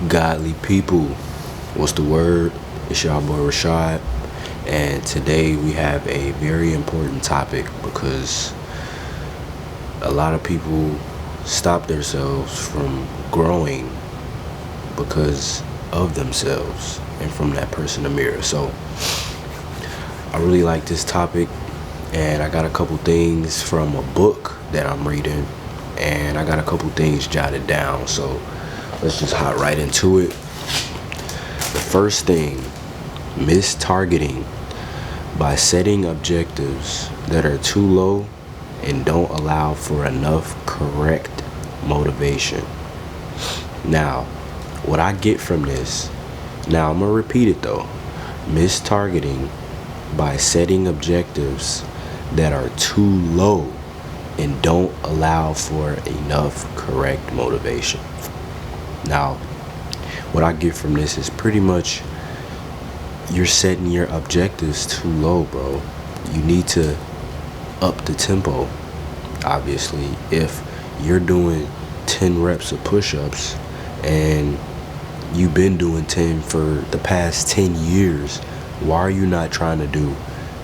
Godly people, what's the word? It's your boy Rashad, and today we have a very important topic because a lot of people stop themselves from growing because of themselves and from that person in the mirror. So I really like this topic, and I got a couple things from a book that I'm reading, and I got a couple things jotted down. So let's just hop right into it. The first thing, miss targeting by setting objectives that are too low and don't allow for enough correct motivation. Now, what I get from this, now I'm going to repeat it though. Miss targeting by setting objectives that are too low and don't allow for enough correct motivation. Now, what I get from this is pretty much you're setting your objectives too low, bro. You need to up the tempo. Obviously, if you're doing 10 reps of push-ups and you've been doing 10 for the past 10 years, why are you not trying to do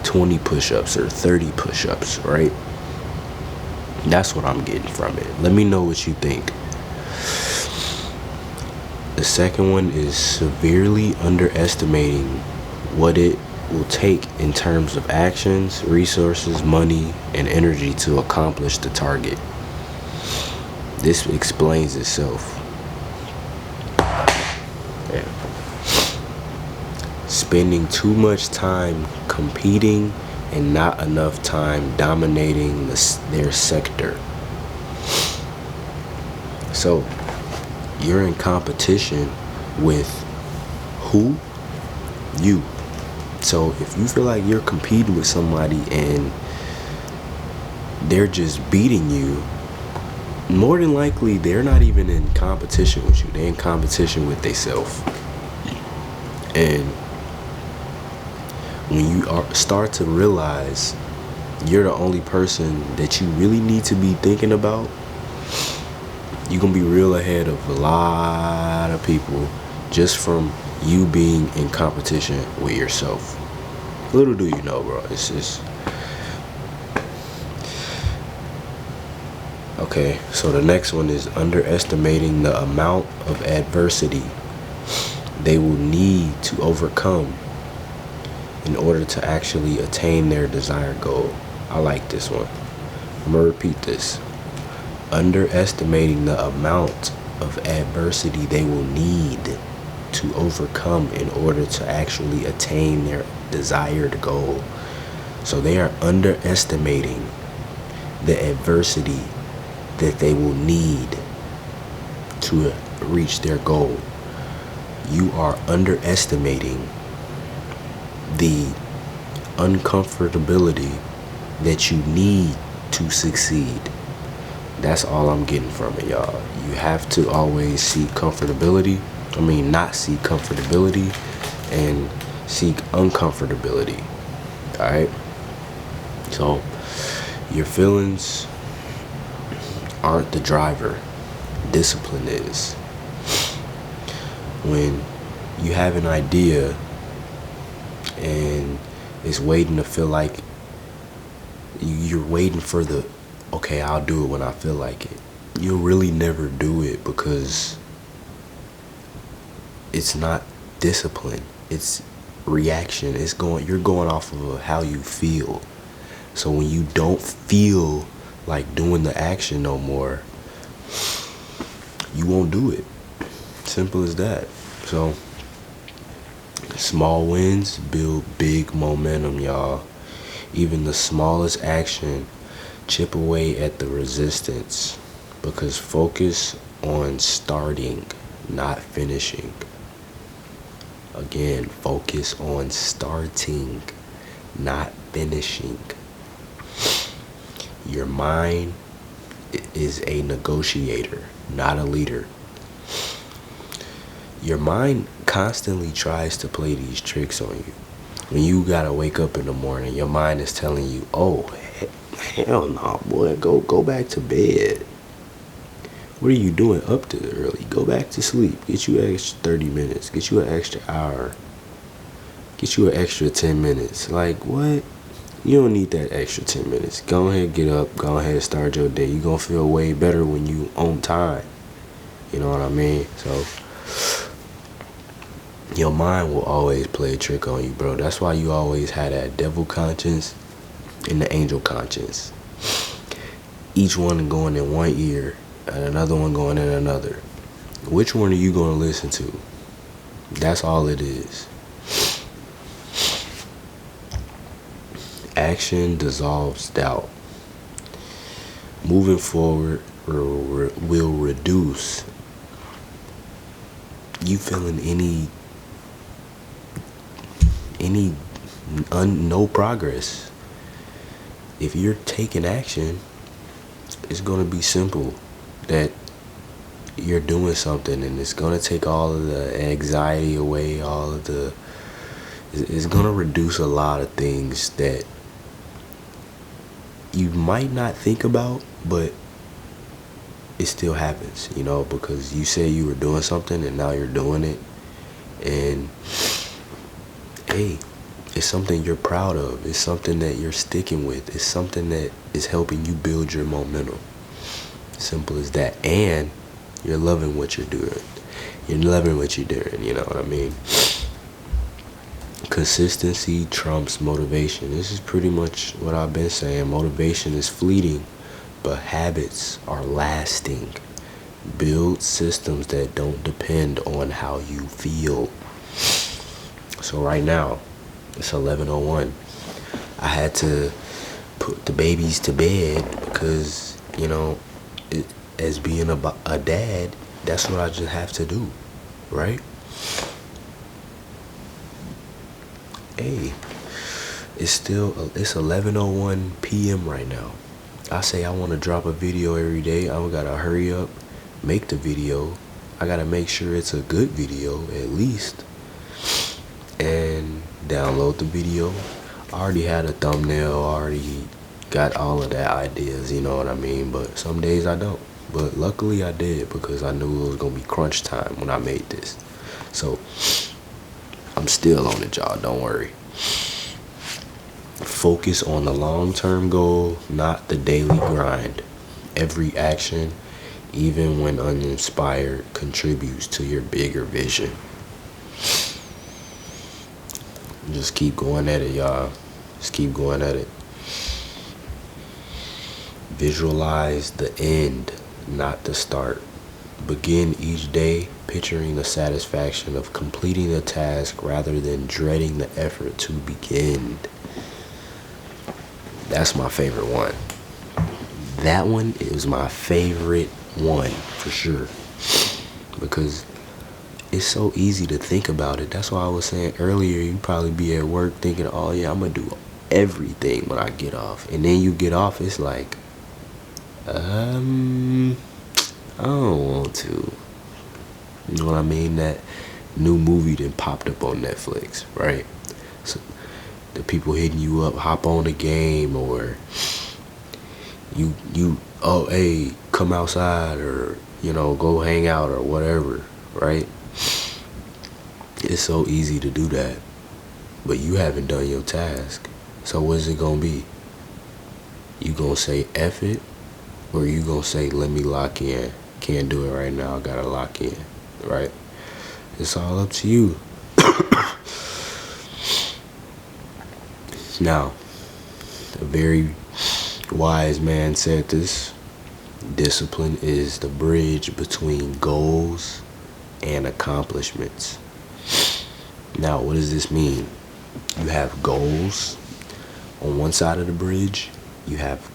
20 push-ups or 30 push-ups, right? That's what I'm getting from it. Let me know what you think. The second one is severely underestimating what it will take in terms of actions, resources, money, and energy to accomplish the target. This explains itself. Yeah. Spending too much time competing and not enough time dominating their sector. So, you're in competition with who? You. So if you feel like you're competing with somebody and they're just beating you, more than likely they're not even in competition with you. They're in competition with themselves. And when you start to realize you're the only person that you really need to be thinking about, you're going to be real ahead of a lot of people just from you being in competition with yourself. Little do you know, bro. It's just... Okay, so the next one is underestimating the amount of adversity they will need to overcome in order to actually attain their desired goal. I like this one. I'm going to repeat this. Underestimating the amount of adversity they will need to overcome in order to actually attain their desired goal. So they are underestimating the adversity that they will need to reach their goal. You are underestimating the uncomfortability that you need to succeed. That's all I'm getting from it, y'all. You have to always seek comfortability. Not seek comfortability and seek uncomfortability. Alright? So, your feelings aren't the driver. Discipline is. When you have an idea and it's waiting to feel like you're waiting for the, okay, I'll do it when I feel like it. You'll really never do it because it's not discipline. It's reaction. You're going off of how you feel. So when you don't feel like doing the action no more, you won't do it. Simple as that. So small wins build big momentum, y'all. Even the smallest action chip away at the resistance, because focus on starting, not finishing. Again, focus on starting, not finishing. Your mind is a negotiator, not a leader. Your mind constantly tries to play these tricks on you. When you gotta wake up in the morning, your mind is telling you, oh, hell no, boy, go back to bed. What are you doing up this early? Go back to sleep. Get you an extra 30 minutes. Get you an extra hour. Get you an extra 10 minutes. Like, what? You don't need that extra 10 minutes. Go ahead, get up. Go ahead, start your day. You're going to feel way better when you on time. You know what I mean? So, your mind will always play a trick on you, bro. That's why you always have that devil conscience and the angel conscience. Each one going in one ear and another one going in another. Which one are you going to listen to? That's all it is. Action dissolves doubt. Moving forward will reduce you feeling no progress. If you're taking action, it's going to be simple that you're doing something, and it's going to take all of the anxiety away, it's going to reduce a lot of things that you might not think about, but it still happens, because you said you were doing something and now you're doing it. And hey, it's something you're proud of. It's something that you're sticking with. It's something that is helping you build your momentum. Simple as that. And you're loving what you're doing. You're loving what you're doing, you know what I mean? Consistency trumps motivation. This is pretty much what I've been saying. Motivation is fleeting, but habits are lasting. Build systems that don't depend on how you feel. So right now, it's 11:01. I had to put the babies to bed because, as being a dad, that's what I just have to do, right? Hey, it's 11:01 p.m. right now. I say I want to drop a video every day. I gotta hurry up, make the video. I gotta make sure it's a good video at least, and download the video. I already had a thumbnail. I already got all of that ideas, you know what I mean? But some days I don't. But luckily I did, because I knew it was gonna be crunch time when I made this. So I'm still on it, y'all. Don't worry. Focus on the long-term goal, not the daily grind. Every action, even when uninspired, contributes to your bigger vision. Just keep going at it, y'all. Just keep going at it. Visualize the end, not the start. Begin each day picturing the satisfaction of completing a task rather than dreading the effort to begin. That's my favorite one. That one is my favorite one for sure, because it's so easy to think about it. That's why I was saying earlier, you probably be at work thinking, oh yeah, I'm gonna do everything when I get off. And then you get off, it's like, I don't want to. You know what I mean? That new movie that popped up on Netflix, right? So the people hitting you up, hop on the game, or oh hey, come outside, or go hang out or whatever, right? It's so easy to do that, but you haven't done your task. So what is it gonna be? You gonna say F it, or you gonna say let me lock in? Can't do it right now, I gotta lock in, right? It's all up to you. Now, a very wise man said this: discipline is the bridge between goals and accomplishments. Now, what does this mean? You have goals on one side of the bridge, you have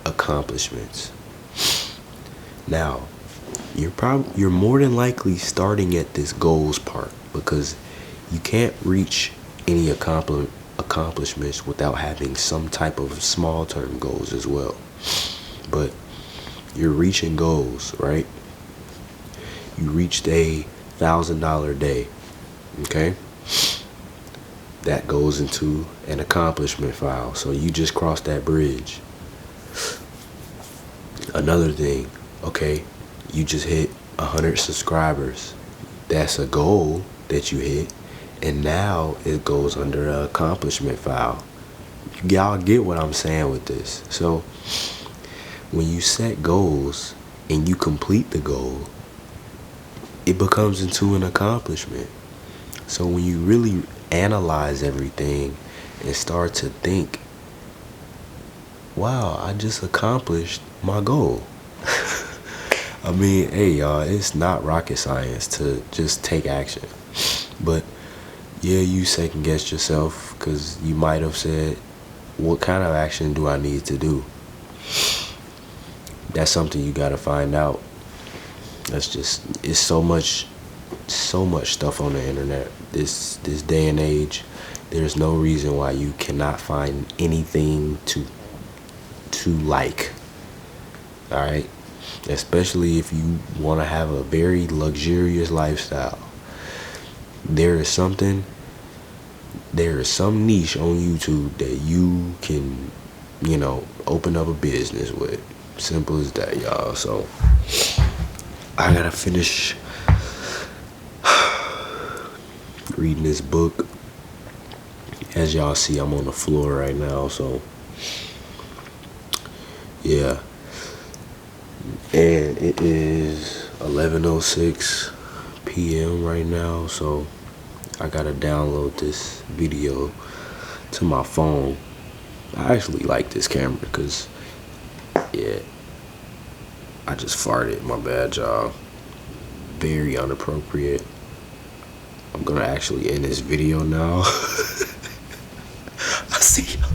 accomplishments. Now, you're more than likely starting at this goals part, because you can't reach any accomplishments without having some type of small term goals as well. But you're reaching goals, right? You reached a $1,000 day, okay? That goes into an accomplishment file. So you just crossed that bridge. Another thing, okay, You just hit 100 subscribers. That's a goal that you hit, and now it goes under an accomplishment file. Y'all get what I'm saying with this. So when you set goals and you complete the goal, it becomes into an accomplishment. So when you really analyze everything and start to think, wow, I just accomplished my goal. I mean, hey y'all, it's not rocket science to just take action. But yeah, you second guess yourself because you might have said, what kind of action do I need to do? That's something you gotta find out. It's so much stuff on the internet. This day and age, there's no reason why you cannot find anything to like. All right, especially if you want to have a very luxurious lifestyle. There is some niche on YouTube that you can, open up a business with. Simple as that, y'all. So I gotta finish reading this book. As y'all see, I'm on the floor right now, so yeah. And it is 11:06 p.m. right now, so I gotta download this video to my phone. I actually like this camera because, yeah, I just farted. My bad, y'all. Very inappropriate. I'm gonna actually end this video now.